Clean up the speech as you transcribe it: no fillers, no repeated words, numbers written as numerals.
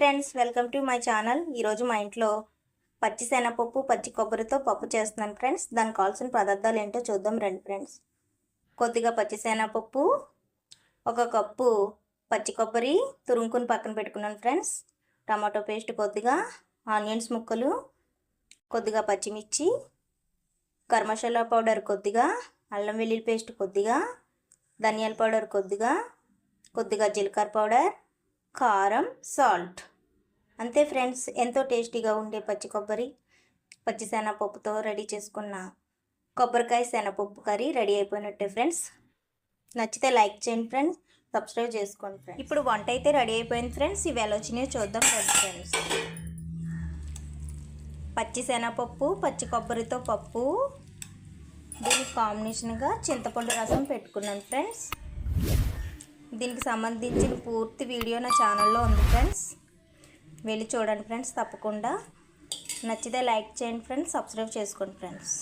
Friends, welcome to my channel. ఈరోజు మా ఇంట్లో పచ్చి శనగపప్పు పచ్చి కొబ్బరితో పప్పు చేస్తున్నాను ఫ్రెండ్స్. దానికి కావాల్సిన పదార్థాలు ఏంటో చూద్దాం రండి ఫ్రెండ్స్. కొద్దిగా పచ్చి శనగపప్పు, ఒక కప్పు పచ్చి కొబ్బరి తురుముకుని పక్కన పెట్టుకున్నాను ఫ్రెండ్స్. టమాటో పేస్ట్ కొద్దిగా, ఆనియన్స్ ముక్కలు, కొద్దిగా పచ్చిమిర్చి, గరం మసాలా పౌడర్ కొద్దిగా, అల్లం వెల్లుల్లి పేస్ట్ కొద్దిగా, ధనియాల పౌడర్ కొద్దిగా, కొద్దిగా జీలకర్ర పౌడర్, కారం, సాల్ట్. అంతే ఫ్రెండ్స్. ఎంతో టేస్టీగా ఉండే పచ్చి కొబ్బరి పచ్చి శనగపప్పుతో రెడీ చేసుకున్న కొబ్బరికాయ శనగపప్పు కర్రీ రెడీ అయిపోయినట్టే ఫ్రెండ్స్. నచ్చితే లైక్ చేయండి ఫ్రెండ్స్, సబ్స్క్రైబ్ చేసుకోండి ఫ్రెండ్స్. ఇప్పుడు వంట అయితే రెడీ అయిపోయింది ఫ్రెండ్స్. ఇవి ఎలా వచ్చినాయో చూద్దాం ఫ్రెండ్స్. పచ్చి శనగపప్పు పచ్చి కొబ్బరితో పప్పు, దీనికి కాంబినేషన్గా చింతపండు రసం పెట్టుకున్నాను ఫ్రెండ్స్. దీనికి సంబంధించిన పూర్తి వీడియో నా ఛానల్లో ఉంది ఫ్రెండ్స్, వెళ్ళి చూడండి ఫ్రెండ్స్. తప్పకుండా నచ్చితే లైక్ చేయండి ఫ్రెండ్స్, సబ్స్క్రైబ్ చేసుకోండి ఫ్రెండ్స్.